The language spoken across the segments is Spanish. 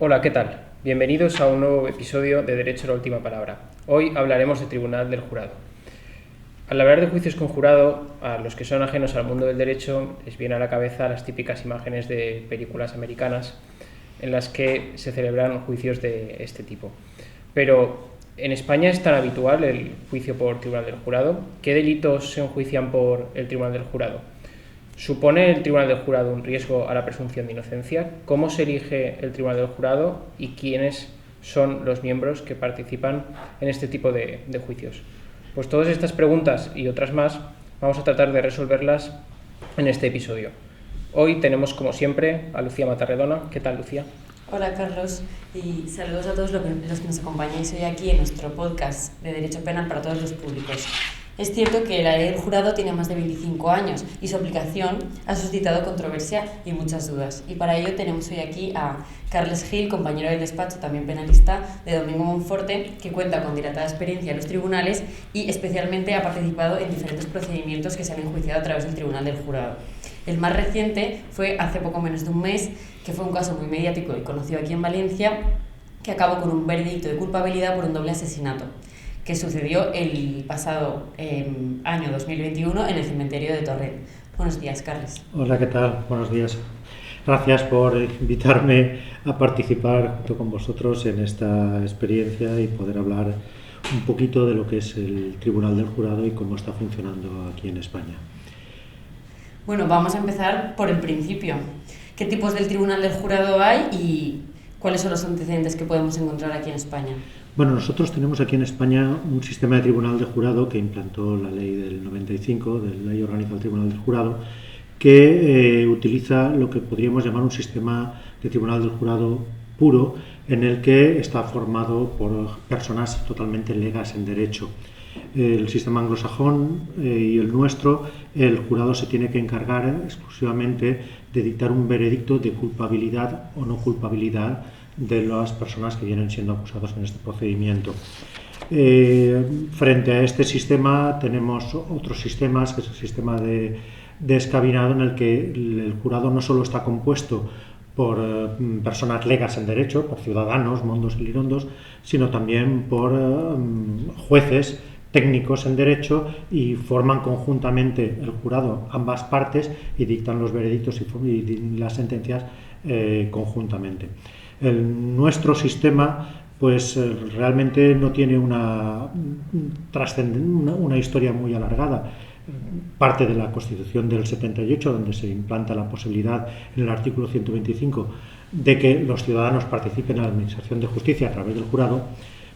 Hola, ¿qué tal? Bienvenidos a un nuevo episodio de Derecho a la Última Palabra. Hoy hablaremos del Tribunal del Jurado. Al hablar de juicios con jurado, a los que son ajenos al mundo del derecho les viene a la cabeza las típicas imágenes de películas americanas en las que se celebran juicios de este tipo. Pero, ¿en España es tan habitual el juicio por Tribunal del Jurado? ¿Qué delitos se enjuician por el Tribunal del Jurado? ¿Supone el Tribunal del Jurado un riesgo a la presunción de inocencia? ¿Cómo se elige el Tribunal del Jurado y quiénes son los miembros que participan en este tipo de juicios? Pues todas estas preguntas y otras más vamos a tratar de resolverlas en este episodio. Hoy tenemos, como siempre, a Lucía Matarredona. ¿Qué tal, Lucía? Hola, Carlos, y saludos a todos los que nos acompañáis hoy aquí en nuestro podcast de Derecho Penal para todos los públicos. Es cierto que la ley del jurado tiene más de 25 años y su aplicación ha suscitado controversia y muchas dudas. Y para ello tenemos hoy aquí a Carles Gil, compañero del despacho, también penalista, de Domingo Monforte, que cuenta con dilatada experiencia en los tribunales y especialmente ha participado en diferentes procedimientos que se han enjuiciado a través del Tribunal del Jurado. El más reciente fue hace poco menos de un mes, que fue un caso muy mediático y conocido aquí en Valencia, que acabó con un veredicto de culpabilidad por un doble asesinato, que sucedió el pasado año 2021 en el cementerio de Torrent. Buenos días, Carles. Hola, ¿qué tal? Buenos días. Gracias por invitarme a participar junto con vosotros en esta experiencia y poder hablar un poquito de lo que es el Tribunal del Jurado y cómo está funcionando aquí en España. Bueno, vamos a empezar por el principio. ¿Qué tipos del Tribunal del Jurado hay y cuáles son los antecedentes que podemos encontrar aquí en España? Bueno, nosotros tenemos aquí en España un sistema de Tribunal de Jurado que implantó la ley del 95, de la Ley Orgánica del Tribunal del Jurado, que utiliza lo que podríamos llamar un sistema de Tribunal del Jurado puro, en el que está formado por personas totalmente legas en derecho. El sistema anglosajón y el nuestro, el jurado se tiene que encargar exclusivamente de dictar un veredicto de culpabilidad o no culpabilidad de las personas que vienen siendo acusadas en este procedimiento. Frente a este sistema tenemos otros sistemas, que es el sistema de escabinado, en el que el jurado no solo está compuesto por personas legas en derecho, por ciudadanos, mondos y lirondos, sino también por jueces, técnicos en derecho, y forman conjuntamente el jurado ambas partes y dictan los veredictos y las sentencias conjuntamente. Nuestro sistema pues realmente no tiene una historia muy alargada. Parte de la Constitución del 78, donde se implanta la posibilidad en el artículo 125 de que los ciudadanos participen en la administración de justicia a través del jurado,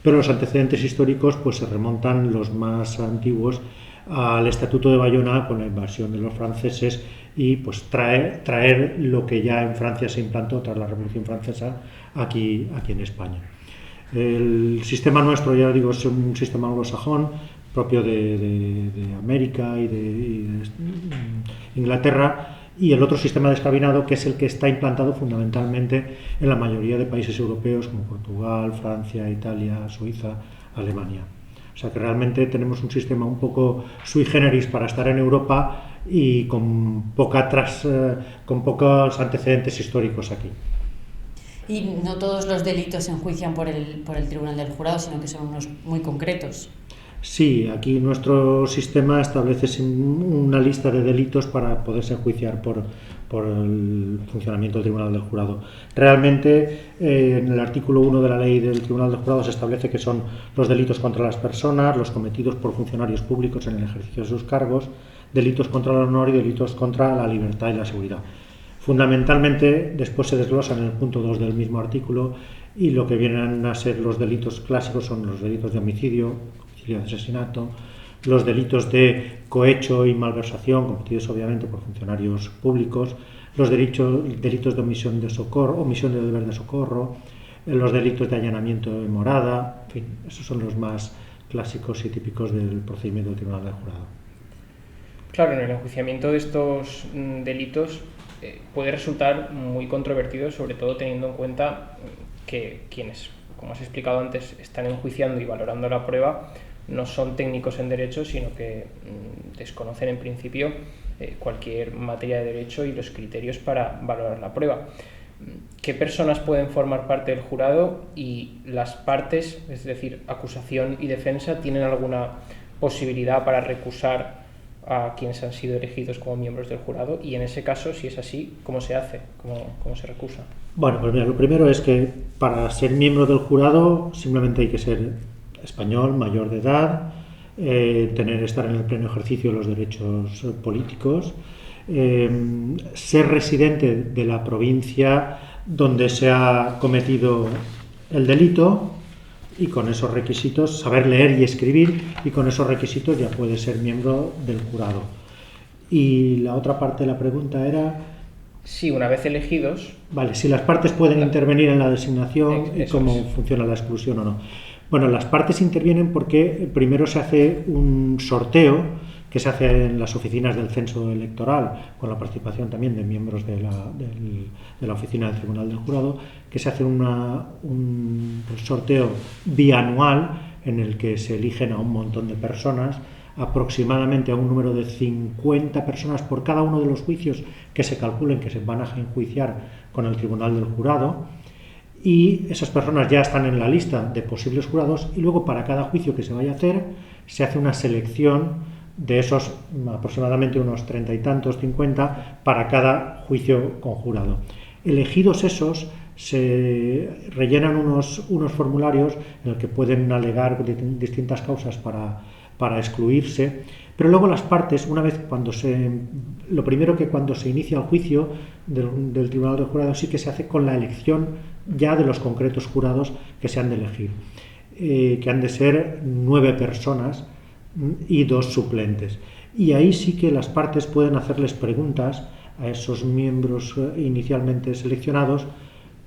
pero los antecedentes históricos pues se remontan, los más antiguos, al Estatuto de Bayona, con la invasión de los franceses, y pues traer lo que ya en Francia se implantó tras la Revolución Francesa aquí en España. El sistema nuestro, ya digo, es un sistema anglosajón propio de América y de Inglaterra, y el otro sistema de escabinado, que es el que está implantado fundamentalmente en la mayoría de países europeos como Portugal, Francia, Italia, Suiza, Alemania. O sea que realmente tenemos un sistema un poco sui generis para estar en Europa y con pocos antecedentes históricos aquí. Y no todos los delitos se enjuician por el Tribunal del Jurado, sino que son unos muy concretos. Sí, aquí nuestro sistema establece una lista de delitos para poderse enjuiciar por el funcionamiento del Tribunal del Jurado. Realmente, en el artículo 1 de la ley del Tribunal del Jurado se establece que son los delitos contra las personas, los cometidos por funcionarios públicos en el ejercicio de sus cargos, delitos contra el honor y delitos contra la libertad y la seguridad. Fundamentalmente, después se desglosan en el punto 2 del mismo artículo, y lo que vienen a ser los delitos clásicos son los delitos de homicidio, de asesinato, los delitos de cohecho y malversación cometidos obviamente por funcionarios públicos, los delitos de omisión de socorro, omisión de deber de socorro, los delitos de allanamiento de morada, en fin, esos son los más clásicos y típicos del procedimiento del Tribunal del Jurado. Claro, en el enjuiciamiento de estos delitos puede resultar muy controvertido, sobre todo teniendo en cuenta que quienes, como has explicado antes, están enjuiciando y valorando la prueba no son técnicos en derecho, sino que desconocen en principio cualquier materia de derecho y los criterios para valorar la prueba. ¿qué personas pueden formar parte del jurado y las partes, es decir, acusación y defensa, tienen alguna posibilidad para recusar a quienes han sido elegidos como miembros del jurado? Y en ese caso, si es así, ¿cómo se hace? ¿Cómo se recusa? Bueno, pues mira, lo primero es que para ser miembro del jurado simplemente hay que ser español, mayor de edad, estar en el pleno ejercicio de los derechos políticos, ser residente de la provincia donde se ha cometido el delito, y con esos requisitos, saber leer y escribir, y con esos requisitos ya puede ser miembro del jurado. Y la otra parte de la pregunta era... Sí, una vez elegidos... Vale, si las partes pueden intervenir en la designación y cómo funciona la exclusión o no. Bueno, las partes intervienen porque primero se hace un sorteo que se hace en las oficinas del censo electoral, con la participación también de miembros de la oficina del Tribunal del Jurado, que se hace un sorteo bianual en el que se eligen a un montón de personas, aproximadamente a un número de 50 personas por cada uno de los juicios que se calculen que se van a enjuiciar con el Tribunal del Jurado, y esas personas ya están en la lista de posibles jurados, y luego para cada juicio que se vaya a hacer se hace una selección de esos aproximadamente unos 30 y tantos, 50, para cada juicio con jurado. Elegidos esos, se rellenan unos formularios en el que pueden alegar distintas causas para excluirse, pero luego las partes, una vez cuando lo primero que cuando se inicia el juicio del Tribunal del Jurado sí que se hace con la elección ya de los concretos jurados que se han de elegir, que han de ser 9 personas y 2 suplentes. Y ahí sí que las partes pueden hacerles preguntas a esos miembros inicialmente seleccionados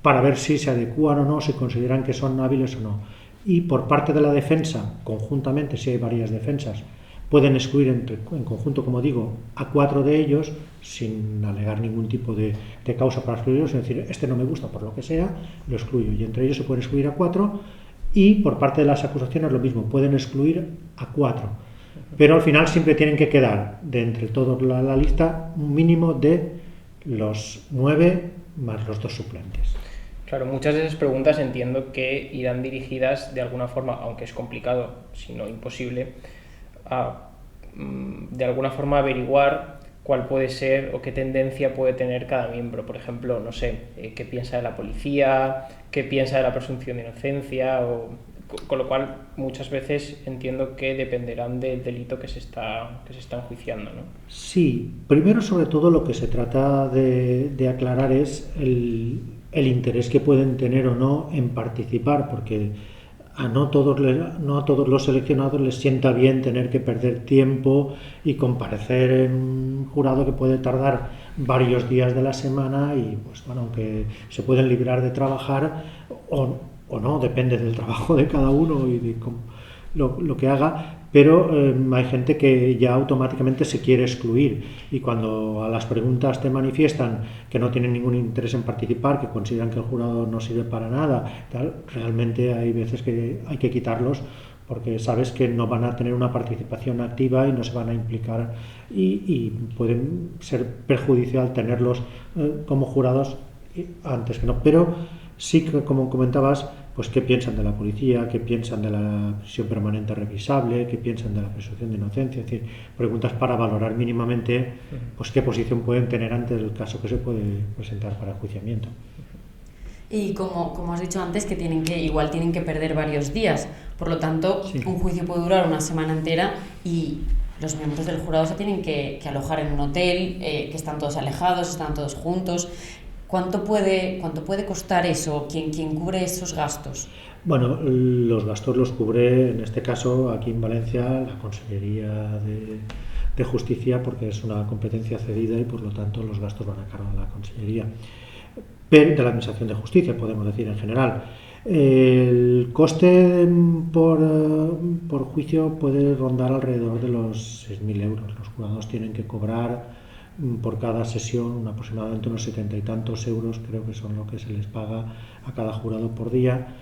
para ver si se adecúan o no, si consideran que son hábiles o no. Y por parte de la defensa, conjuntamente, si hay varias defensas, pueden excluir en conjunto, como digo, a 4 de ellos sin alegar ningún tipo de causa para excluirlos, es decir, este no me gusta por lo que sea, lo excluyo. Y entre ellos se pueden excluir a 4. Y por parte de las acusaciones lo mismo, pueden excluir a 4, pero al final siempre tienen que quedar de entre todos la lista un mínimo de los 9 más los 2 suplentes. Claro, muchas de esas preguntas entiendo que irán dirigidas de alguna forma, aunque es complicado, si no imposible, a de alguna forma averiguar cuál puede ser o qué tendencia puede tener cada miembro. Por ejemplo, no sé, qué piensa de la policía, qué piensa de la presunción de inocencia, con lo cual muchas veces entiendo que dependerán del delito que se está enjuiciando, ¿no? Sí, primero sobre todo lo que se trata de aclarar es el interés que pueden tener o no en participar, porque no a todos los seleccionados les sienta bien tener que perder tiempo y comparecer en un jurado que puede tardar varios días de la semana, y pues bueno, aunque se pueden librar de trabajar o no, depende del trabajo de cada uno y de lo que haga, pero hay gente que ya automáticamente se quiere excluir, y cuando a las preguntas te manifiestan que no tienen ningún interés en participar, que consideran que el jurado no sirve para nada, realmente hay veces que hay que quitarlos, porque sabes que no van a tener una participación activa y no se van a implicar, y pueden ser perjudicial tenerlos como jurados antes que no. Pero sí que, como comentabas, pues qué piensan de la policía, qué piensan de la prisión permanente revisable, qué piensan de la presunción de inocencia, es decir, preguntas para valorar mínimamente pues qué posición pueden tener ante el caso que se puede presentar para enjuiciamiento. Y como has dicho antes, que igual tienen que perder varios días, por lo tanto, sí, un juicio puede durar una semana entera y los miembros del jurado se tienen que alojar en un hotel, que están todos alejados, están todos juntos. ¿Cuánto puede costar eso? ¿Quién cubre esos gastos? Bueno, los gastos los cubre, en este caso, aquí en Valencia, la Consellería de Justicia, porque es una competencia cedida y, por lo tanto, los gastos van a cargo de la Consellería. Pero de la Administración de Justicia, podemos decir en general. El coste por juicio puede rondar alrededor de los 6.000 euros. Los jurados tienen que cobrar por cada sesión aproximadamente unos 70 y tantos euros, creo que son lo que se les paga a cada jurado por día.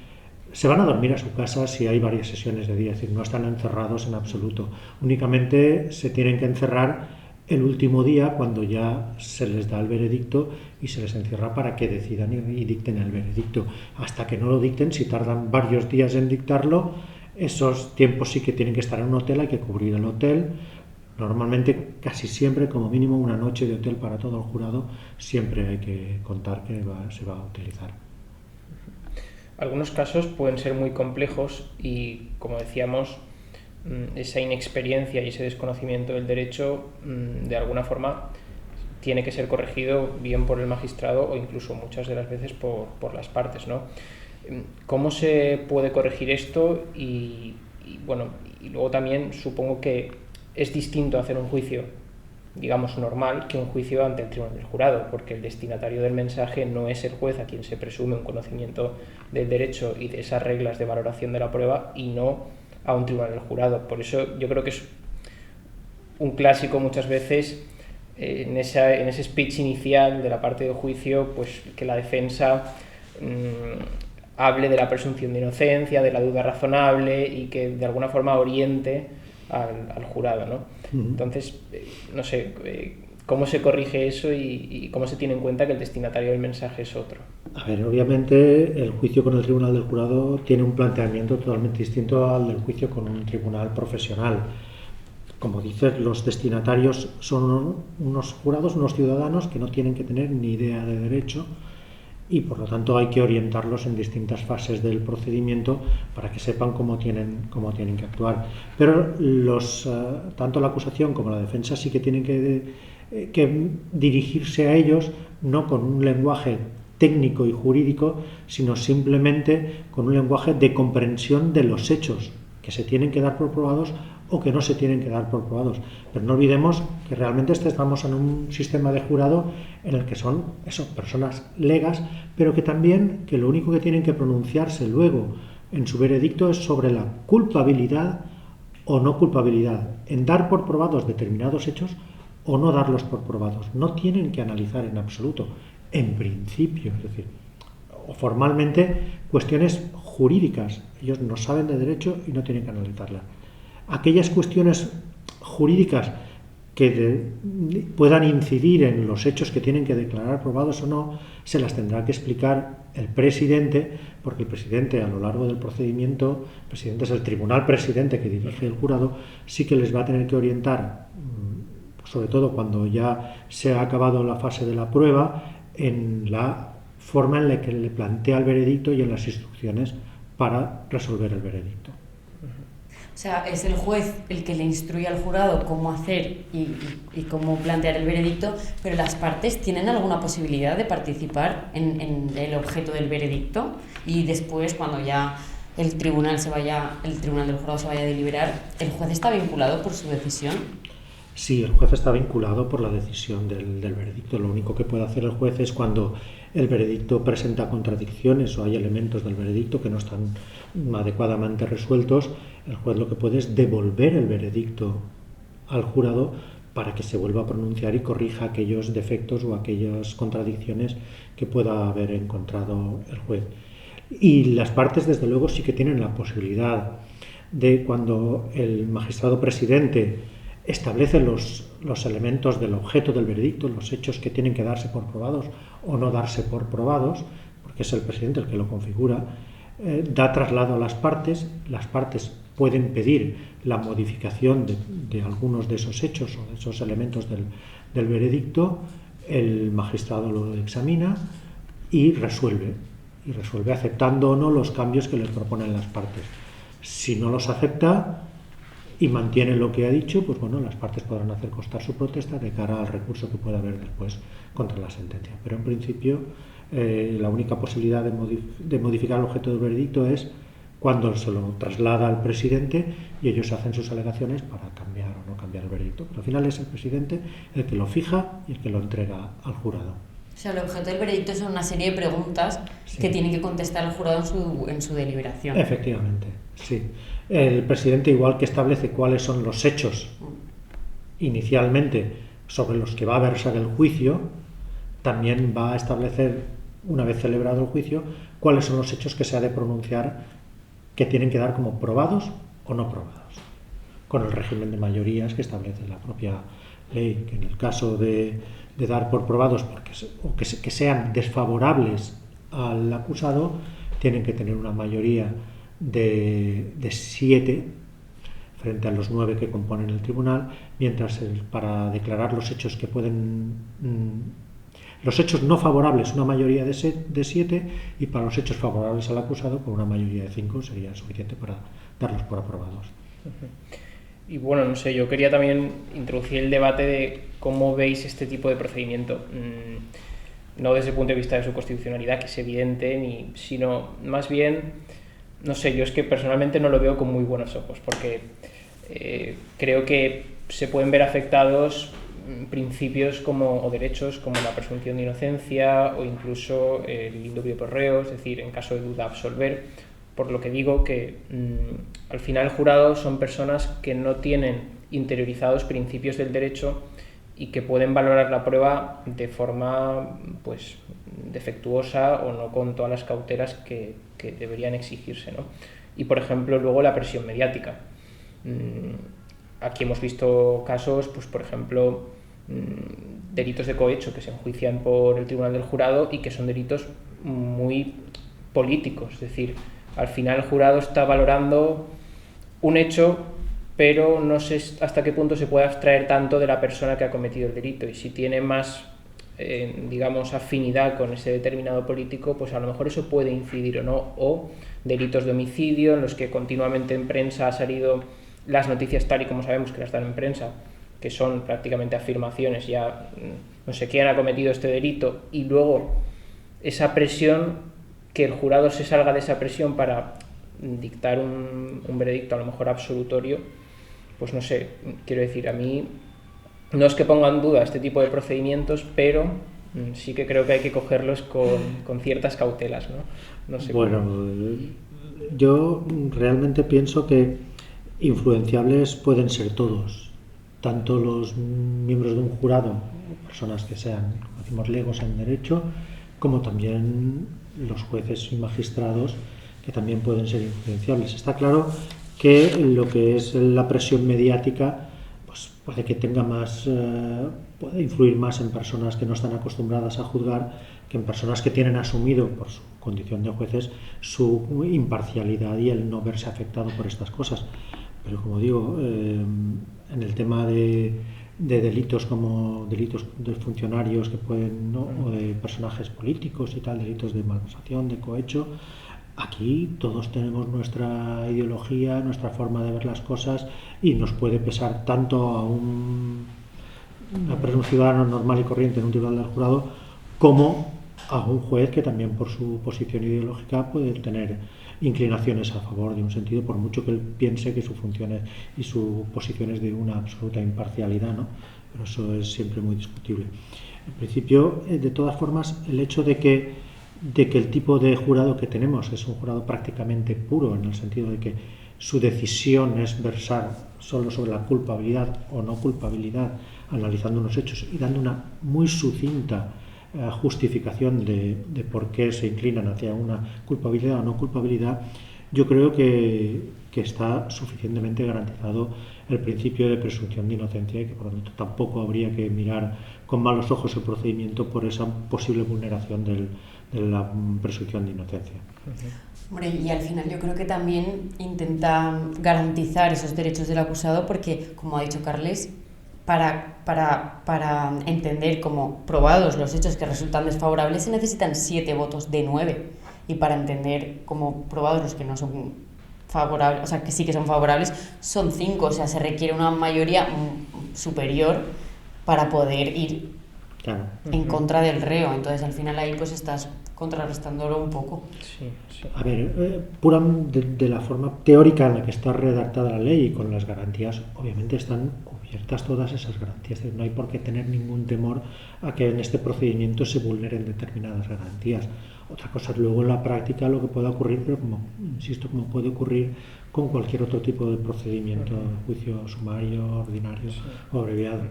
Se van a dormir a su casa si hay varias sesiones de día, es decir, no están encerrados en absoluto. Únicamente se tienen que encerrar el último día, cuando ya se les da el veredicto y se les encierra para que decidan y dicten el veredicto. Hasta que no lo dicten, si tardan varios días en dictarlo, esos tiempos sí que tienen que estar en un hotel, hay que cubrir el hotel. Normalmente, casi siempre, como mínimo una noche de hotel para todo el jurado, siempre hay que contar que se va a utilizar. Algunos casos pueden ser muy complejos y, como decíamos, esa inexperiencia y ese desconocimiento del derecho, de alguna forma, tiene que ser corregido bien por el magistrado o incluso muchas de las veces por las partes, ¿no? ¿Cómo se puede corregir esto? Y luego también supongo que es distinto hacer un juicio, digamos, normal que un juicio ante el tribunal del jurado, porque el destinatario del mensaje no es el juez, a quien se presume un conocimiento del derecho y de esas reglas de valoración de la prueba, y no a un tribunal del jurado. Por eso yo creo que es un clásico muchas veces en ese speech inicial de la parte del juicio, pues que la defensa hable de la presunción de inocencia, de la duda razonable y que de alguna forma oriente al jurado, ¿no? Entonces, no sé, ¿cómo se corrige eso y cómo se tiene en cuenta que el destinatario del mensaje es otro? A ver, obviamente el juicio con el tribunal del jurado tiene un planteamiento totalmente distinto al del juicio con un tribunal profesional. Como dices, los destinatarios son unos jurados, unos ciudadanos que no tienen que tener ni idea de derecho y por lo tanto hay que orientarlos en distintas fases del procedimiento para que sepan cómo tienen que actuar. Pero tanto la acusación como la defensa sí que tienen que dirigirse a ellos no con un lenguaje técnico y jurídico, sino simplemente con un lenguaje de comprensión de los hechos que se tienen que dar por probados o que no se tienen que dar por probados. Pero no olvidemos que realmente estamos en un sistema de jurado en el que son personas legas, pero que también que lo único que tienen que pronunciarse luego en su veredicto es sobre la culpabilidad o no culpabilidad, en dar por probados determinados hechos o no darlos por probados. No tienen que analizar en absoluto, en principio, es decir, o formalmente, cuestiones jurídicas. Ellos no saben de derecho y no tienen que analizarlas. Aquellas cuestiones jurídicas que puedan incidir en los hechos que tienen que declarar probados o no, se las tendrá que explicar el presidente, porque el presidente a lo largo del procedimiento, el presidente es el tribunal presidente que dirige el jurado, sí que les va a tener que orientar, sobre todo cuando ya se ha acabado la fase de la prueba, en la forma en la que le plantea el veredicto y en las instrucciones para resolver el veredicto. O sea, es el juez el que le instruye al jurado cómo hacer y cómo plantear el veredicto, pero las partes tienen alguna posibilidad de participar en el objeto del veredicto y después, cuando ya el tribunal del jurado se vaya a deliberar, ¿el juez está vinculado por su decisión? Sí, el juez está vinculado por la decisión del veredicto. Lo único que puede hacer el juez es cuando el veredicto presenta contradicciones o hay elementos del veredicto que no están adecuadamente resueltos, el juez lo que puede es devolver el veredicto al jurado para que se vuelva a pronunciar y corrija aquellos defectos o aquellas contradicciones que pueda haber encontrado el juez. Y las partes, desde luego, sí que tienen la posibilidad de, cuando el magistrado presidente establece los elementos del objeto del veredicto, los hechos que tienen que darse por probados o no darse por probados, porque es el presidente el que lo configura, da traslado a las partes pueden pedir la modificación de algunos de esos hechos o de esos elementos del veredicto, el magistrado lo examina y resuelve aceptando o no los cambios que le proponen las partes. Si no los acepta y mantiene lo que ha dicho, pues bueno, las partes podrán hacer constar su protesta de cara al recurso que pueda haber después contra la sentencia. Pero en principio la única posibilidad de modificar el objeto del veredicto es cuando se lo traslada al presidente y ellos hacen sus alegaciones para cambiar o no cambiar el veredicto. Pero al final es el presidente el que lo fija y el que lo entrega al jurado. O sea, el objeto del veredicto son una serie de preguntas que tiene que contestar el jurado en su deliberación. Efectivamente, sí. El presidente, igual que establece cuáles son los hechos inicialmente sobre los que va a versar el juicio, también va a establecer, una vez celebrado el juicio, cuáles son los hechos que se ha de pronunciar que tienen que dar como probados o no probados, con el régimen de mayorías que establece ley que en el caso de dar por probados que sean desfavorables al acusado, tienen que tener una mayoría de 7 frente a los 9 que componen el tribunal, mientras para declarar los hechos que pueden... los hechos no favorables, una mayoría de 7, y para los hechos favorables al acusado, con una mayoría de 5 sería suficiente para darlos por aprobados. Y bueno, no sé, yo quería también introducir el debate de cómo veis este tipo de procedimiento. No desde el punto de vista de su constitucionalidad, que es evidente, sino más bien, no sé, yo es que personalmente no lo veo con muy buenos ojos, porque creo que se pueden ver afectados principios o derechos como la presunción de inocencia o incluso el indubio pro reo, es decir, en caso de duda absolver, por lo que digo que al final el jurado son personas que no tienen interiorizados principios del derecho y que pueden valorar la prueba de forma pues defectuosa o no con todas las cautelas que deberían exigirse, ¿no? Y por ejemplo luego la presión mediática. Aquí hemos visto casos, pues por ejemplo, delitos de cohecho que se enjuician por el Tribunal del Jurado y que son delitos muy políticos, es decir, al final el jurado está valorando un hecho, pero no sé hasta qué punto se puede abstraer tanto de la persona que ha cometido el delito, y si tiene más, digamos, afinidad con ese determinado político, pues a lo mejor eso puede incidir o no, o delitos de homicidio en los que continuamente en prensa ha salido las noticias tal y como sabemos que las dan en prensa, que son prácticamente afirmaciones, ya no sé quién ha cometido este delito, y luego esa presión, que el jurado se salga de esa presión para dictar un veredicto a lo mejor absolutorio, pues no sé, quiero decir, a mí no es que ponga en duda este tipo de procedimientos, pero sí que creo que hay que cogerlos con ciertas cautelas, ¿no? No sé. Bueno, yo realmente pienso que influenciables pueden ser todos, tanto los miembros de un jurado, personas que sean, como decimos, legos en derecho, como también los jueces y magistrados, que también pueden ser influenciables. Está claro que lo que es la presión mediática pues puede que tenga más, puede influir más en personas que no están acostumbradas a juzgar que en personas que tienen asumido por su condición de jueces su imparcialidad y el no verse afectado por estas cosas. Pero como digo, en el tema de delitos como delitos de funcionarios que pueden, ¿no? O de personajes políticos y tal, delitos de malversación, de cohecho, aquí todos tenemos nuestra ideología, nuestra forma de ver las cosas, y nos puede pesar tanto a un ciudadano normal y corriente en un tribunal del jurado como a un juez que también por su posición ideológica puede tener inclinaciones a favor de un sentido, por mucho que él piense que su función y su posición es de una absoluta imparcialidad, ¿no? Pero eso es siempre muy discutible. En principio, de todas formas, el hecho de que el tipo de jurado que tenemos es un jurado prácticamente puro, en el sentido de que su decisión es versar solo sobre la culpabilidad o no culpabilidad, analizando unos hechos y dando una muy sucinta justificación de por qué se inclinan hacia una culpabilidad o no culpabilidad, yo creo que está suficientemente garantizado el principio de presunción de inocencia, y que por lo tanto tampoco habría que mirar con malos ojos el procedimiento por esa posible vulneración de la presunción de inocencia. Hombre, y al final yo creo que también intenta garantizar esos derechos del acusado, porque, como ha dicho Carles, para entender como probados los hechos que resultan desfavorables se necesitan 7 votos de 9, y para entender como probados los que no son favorables, o sea, que sí que son favorables, son 5, o sea, se requiere una mayoría superior para poder ir en contra del reo. Entonces al final ahí pues estás contrarrestándolo un poco. Sí. A ver, pura de la forma teórica en la que está redactada la ley y con las garantías, obviamente están cubiertas todas esas garantías. No hay por qué tener ningún temor a que en este procedimiento se vulneren determinadas garantías. Otra cosa es luego en la práctica lo que pueda ocurrir, pero como puede ocurrir con cualquier otro tipo de procedimiento, juicio sumario, ordinario o abreviado.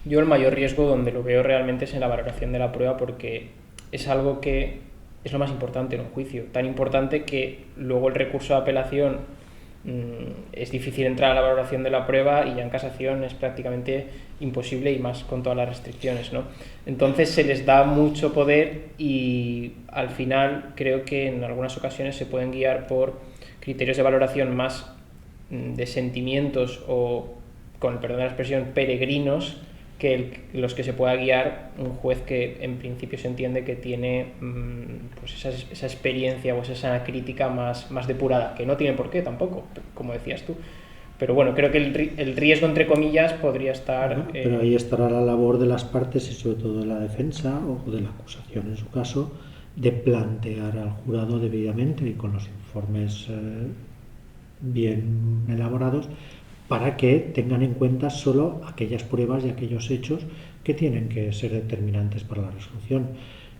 Yo el mayor riesgo donde lo veo realmente es en la valoración de la prueba, porque es algo que es lo más importante en un juicio, tan importante que luego el recurso de apelación es difícil entrar a la valoración de la prueba y ya en casación es prácticamente imposible, y más con todas las restricciones, ¿no? Entonces se les da mucho poder y al final creo que en algunas ocasiones se pueden guiar por criterios de valoración más de sentimientos o, con el perdón de la expresión, peregrinos, que los que se pueda guiar un juez que en principio se entiende que tiene pues esa experiencia o esa crítica más depurada, que no tiene por qué tampoco, como decías tú. Pero bueno, creo que el riesgo, entre comillas, podría estar... Pero ahí estará la labor de las partes y sobre todo de la defensa o de la acusación, en su caso, de plantear al jurado debidamente y con los informes bien elaborados, para que tengan en cuenta solo aquellas pruebas y aquellos hechos que tienen que ser determinantes para la resolución.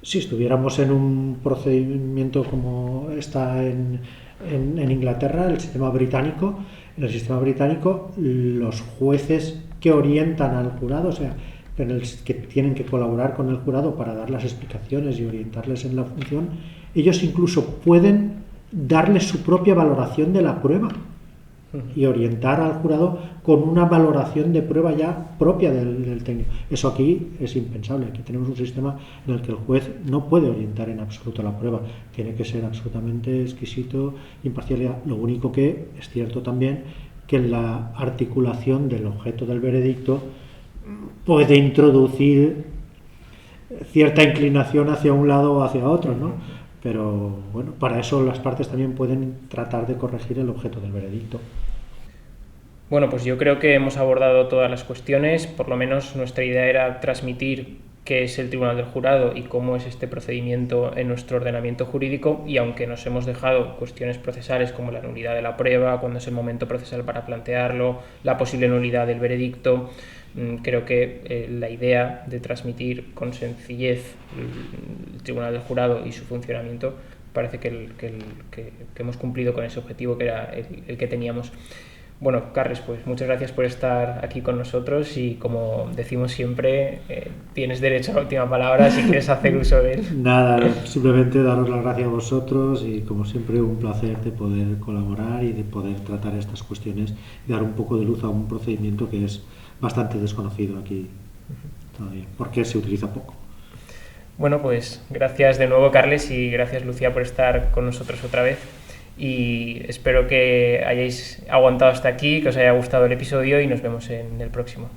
Si estuviéramos en un procedimiento como está en Inglaterra, el sistema británico, en el sistema británico los jueces que orientan al jurado, o sea, que tienen que colaborar con el jurado para dar las explicaciones y orientarles en la función, ellos incluso pueden darles su propia valoración de la prueba y orientar al jurado con una valoración de prueba ya propia del técnico. Eso aquí es impensable. Aquí tenemos un sistema en el que el juez no puede orientar en absoluto la prueba. Tiene que ser absolutamente exquisito, imparcial. Lo único que es cierto también que en la articulación del objeto del veredicto puede introducir cierta inclinación hacia un lado o hacia otro, ¿no? Pero bueno, para eso las partes también pueden tratar de corregir el objeto del veredicto. Bueno, pues yo creo que hemos abordado todas las cuestiones. Por lo menos nuestra idea era transmitir qué es el Tribunal del Jurado y cómo es este procedimiento en nuestro ordenamiento jurídico, y aunque nos hemos dejado cuestiones procesales como la nulidad de la prueba, cuándo es el momento procesal para plantearlo, la posible nulidad del veredicto, creo que la idea de transmitir con sencillez el Tribunal del Jurado y su funcionamiento parece que hemos cumplido con ese objetivo que era el que teníamos. Bueno, Carles, pues muchas gracias por estar aquí con nosotros y, como decimos siempre, tienes derecho a la última palabra si quieres hacer uso de él. Nada, simplemente daros las gracias a vosotros y, como siempre, un placer de poder colaborar y de poder tratar estas cuestiones y dar un poco de luz a un procedimiento que es bastante desconocido aquí todavía, porque se utiliza poco. Bueno, pues gracias de nuevo, Carles, y gracias, Lucía, por estar con nosotros otra vez. Y espero que hayáis aguantado hasta aquí, que os haya gustado el episodio, y nos vemos en el próximo.